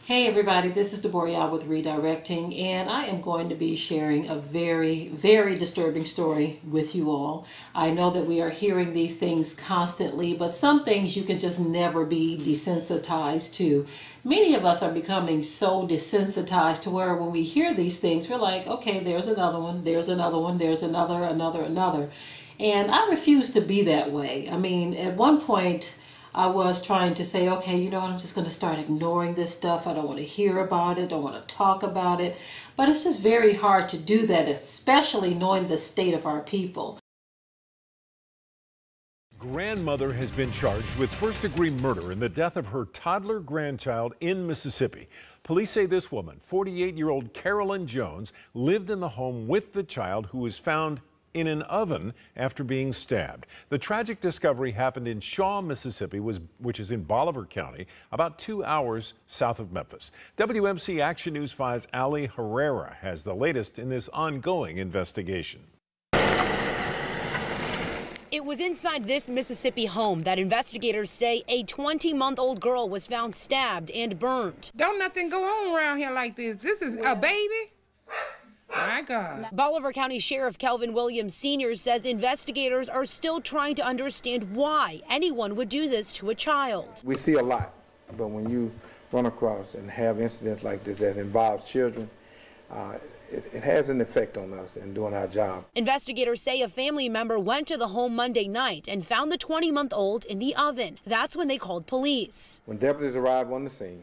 Hey everybody, this is Deborah with Redirecting, and I am going to be sharing a very, very disturbing story with you all. I know that we are hearing these things constantly, but some things you can just never be desensitized to. Many of us are becoming so desensitized to where when we hear these things, we're like, okay, there's another one, there's another one, there's another. And I refuse to be that way. I mean, at one point, I was trying to say, okay, you know what, I'm just going to start ignoring this stuff. I don't want to hear about it, don't want to talk about it. But it's just very hard to do that, especially knowing the state of our people. Grandmother has been charged with first-degree murder in the death of her toddler grandchild in Mississippi. Police say this woman, 48-year-old Carolyn Jones, lived in the home with the child who was found in an oven after being stabbed. The tragic discovery happened in Shaw, Mississippi, which is in Bolivar County, about 2 hours south of Memphis. WMC Action News 5's Ali Herrera has the latest in this ongoing investigation. It was inside this Mississippi home that investigators say a 20-month-old girl was found stabbed and burned. Don't nothing go on around here like this. This is a baby? My God. Bolivar County Sheriff Kelvin Williams Sr. says investigators are still trying to understand why anyone would do this to a child. We see a lot, but when you run across and have incidents like this that involves children, it has an effect on us in doing our job. Investigators say a family member went to the home Monday night and found the 20-month-old in the oven. That's when they called police. When deputies arrived on the scene,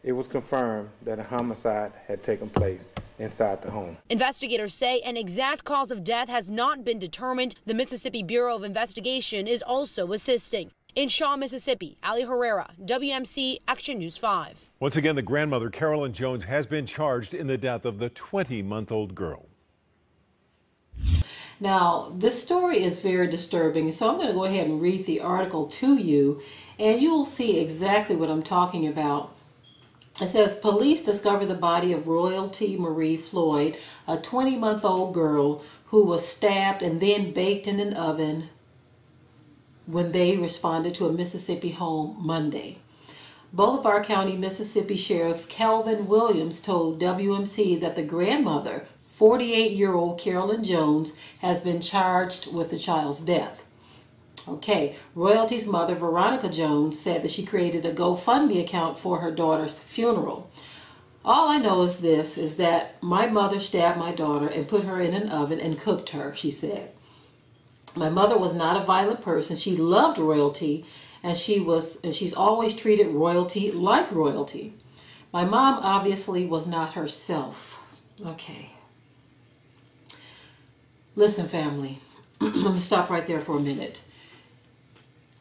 it was confirmed that a homicide had taken place inside the home. Investigators say an exact cause of death has not been determined. The Mississippi Bureau of Investigation is also assisting. In Shaw, Mississippi, Ali Herrera, WMC Action News 5. Once again, the grandmother, Carolyn Jones, has been charged in the death of the 20-month-old girl. Now, this story is very disturbing, so I'm going to go ahead and read the article to you, and you'll see exactly what I'm talking about. It says, police discover the body of Royalty Marie Floyd, a 20-month-old girl who was stabbed and then baked in an oven when they responded to a Mississippi home Monday. Bolivar County, Mississippi Sheriff Kelvin Williams told WMC that the grandmother, 48-year-old Carolyn Jones, has been charged with the child's death. Okay, Royalty's mother, Veronica Jones, said that she created a GoFundMe account for her daughter's funeral. All I know is this, is that my mother stabbed my daughter and put her in an oven and cooked her, she said. My mother was not a violent person. She loved Royalty, and she's always treated Royalty like royalty. My mom obviously was not herself. Okay. Listen, family, I'm going to stop right there for a minute.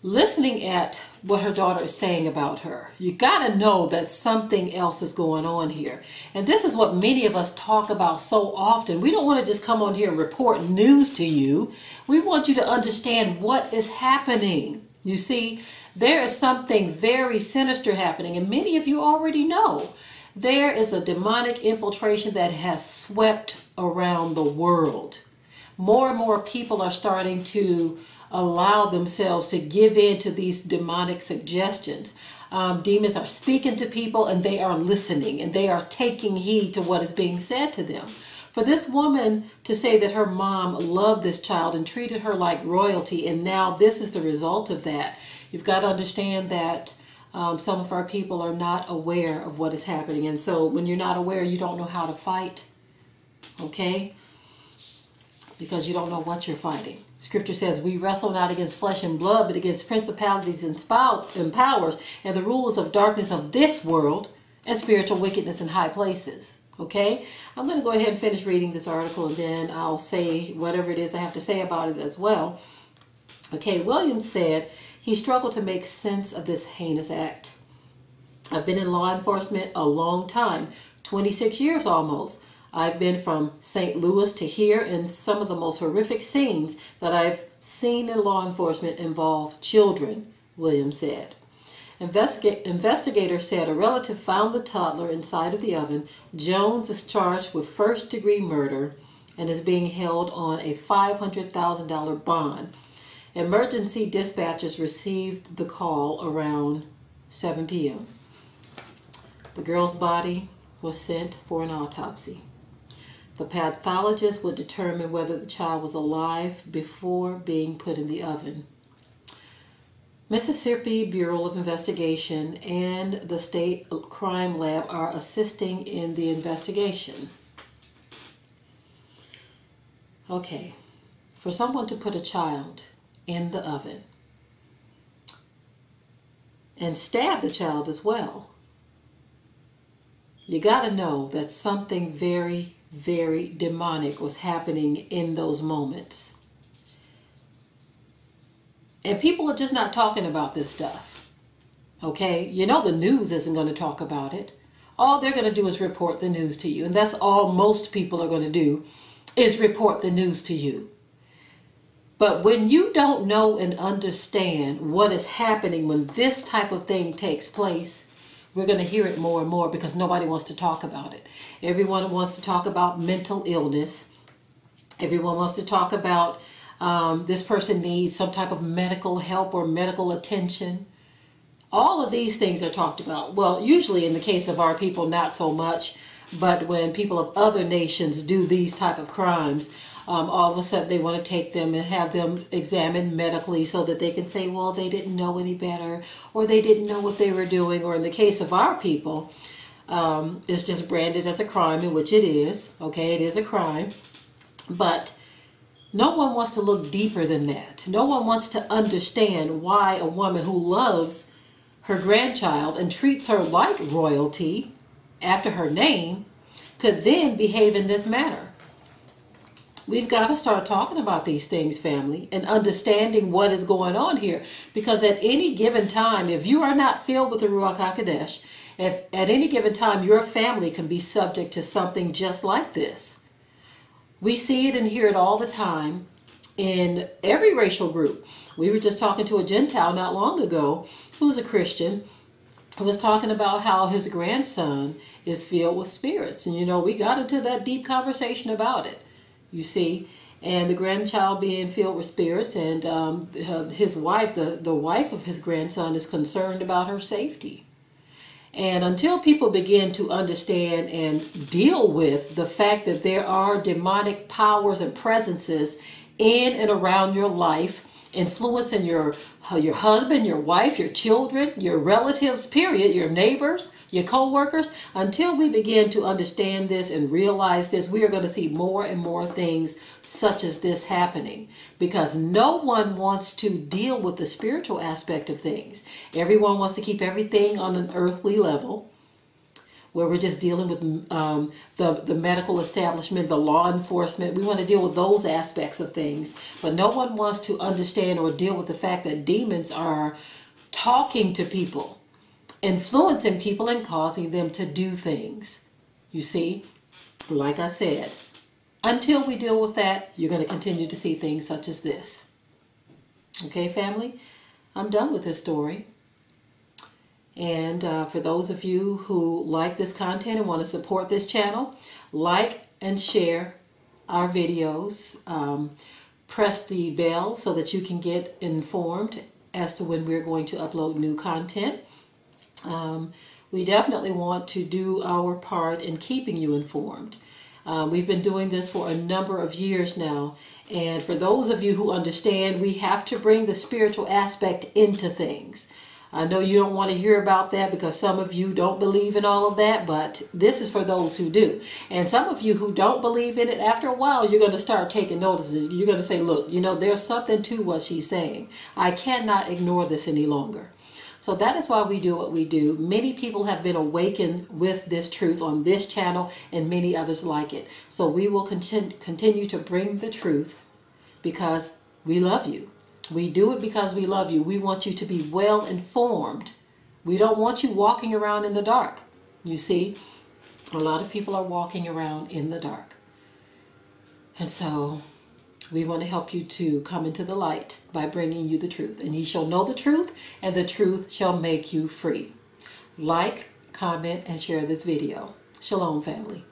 Listening at what her daughter is saying about her, you got to know that something else is going on here. And this is what many of us talk about so often. We don't want to just come on here and report news to you. We want you to understand what is happening. You see, there is something very sinister happening, and many of you already know. There is a demonic infiltration that has swept around the world. More and more people are starting to allow themselves to give in to these demonic suggestions. Demons are speaking to people, and they are listening, and they are taking heed to what is being said to them. For this woman to say that her mom loved this child and treated her like royalty, and now this is the result of that, you've got to understand that some of our people are not aware of what is happening. And so when you're not aware, you don't know how to fight, okay? Because you don't know what you're fighting. Scripture says, we wrestle not against flesh and blood, but against principalities and powers and the rulers of darkness of this world and spiritual wickedness in high places. Okay? I'm going to go ahead and finish reading this article, and then I'll say whatever it is I have to say about it as well. Okay, Williams said he struggled to make sense of this heinous act. I've been in law enforcement a long time, 26 years almost. I've been from St. Louis to here, and some of the most horrific scenes that I've seen in law enforcement involve children, Williams said. Investigators said a relative found the toddler inside of the oven. Jones is charged with first-degree murder and is being held on a $500,000 bond. Emergency dispatchers received the call around 7 p.m. The girl's body was sent for an autopsy. The pathologist would determine whether the child was alive before being put in the oven. Mississippi Bureau of Investigation and the State Crime Lab are assisting in the investigation. Okay, for someone to put a child in the oven and stab the child as well, you got to know that something very, very demonic was happening in those moments. And people are just not talking about this stuff. Okay? You know the news isn't going to talk about it. All they're going to do is report the news to you. And that's all most people are going to do, is report the news to you. But when you don't know and understand what is happening when this type of thing takes place, we're going to hear it more and more because nobody wants to talk about it. Everyone wants to talk about mental illness. Everyone wants to talk about this person needs some type of medical help or medical attention. All of these things are talked about. Well, usually in the case of our people, not so much. But when people of other nations do these type of crimes, all of a sudden they want to take them and have them examined medically so that they can say, well, they didn't know any better, or they didn't know what they were doing. Or in the case of our people, it's just branded as a crime, in which it is. Okay, it is a crime. But no one wants to look deeper than that. No one wants to understand why a woman who loves her grandchild and treats her like royalty after her name could then behave in this manner. We've got to start talking about these things, family, and understanding what is going on here. Because at any given time, if you are not filled with the Ruach HaKodesh, if at any given time your family can be subject to something just like this. We see it and hear it all the time in every racial group. We were just talking to a Gentile not long ago who's a Christian, who was talking about how his grandson is filled with spirits. And, you know, we got into that deep conversation about it, you see. And the grandchild being filled with spirits, and his wife, the wife of his grandson, is concerned about her safety. And until people begin to understand and deal with the fact that there are demonic powers and presences in and around your life, influencing your husband, your wife, your children, your relatives, period, your neighbors, your co-workers, until we begin to understand this and realize this, we are going to see more and more things such as this happening, because no one wants to deal with the spiritual aspect of things. Everyone wants to keep everything on an earthly level, where we're just dealing with the medical establishment, the law enforcement. We want to deal with those aspects of things. But no one wants to understand or deal with the fact that demons are talking to people, influencing people, and causing them to do things. You see, like I said, until we deal with that, you're going to continue to see things such as this. Okay, family? I'm done with this story. And for those of you who like this content and want to support this channel, like and share our videos. Press the bell so that you can get informed as to when we're going to upload new content. We definitely want to do our part in keeping you informed. We've been doing this for a number of years now. And for those of you who understand, we have to bring the spiritual aspect into things. I know you don't want to hear about that because some of you don't believe in all of that, but this is for those who do. And some of you who don't believe in it, after a while, you're going to start taking notice. You're going to say, look, you know, there's something to what she's saying. I cannot ignore this any longer. So that is why we do what we do. Many people have been awakened with this truth on this channel and many others like it. So we will continue to bring the truth because we love you. We do it because we love you. We want you to be well informed. We don't want you walking around in the dark. You see, a lot of people are walking around in the dark. And so we want to help you to come into the light by bringing you the truth. And ye shall know the truth, and the truth shall make you free. Like, comment, and share this video. Shalom, family.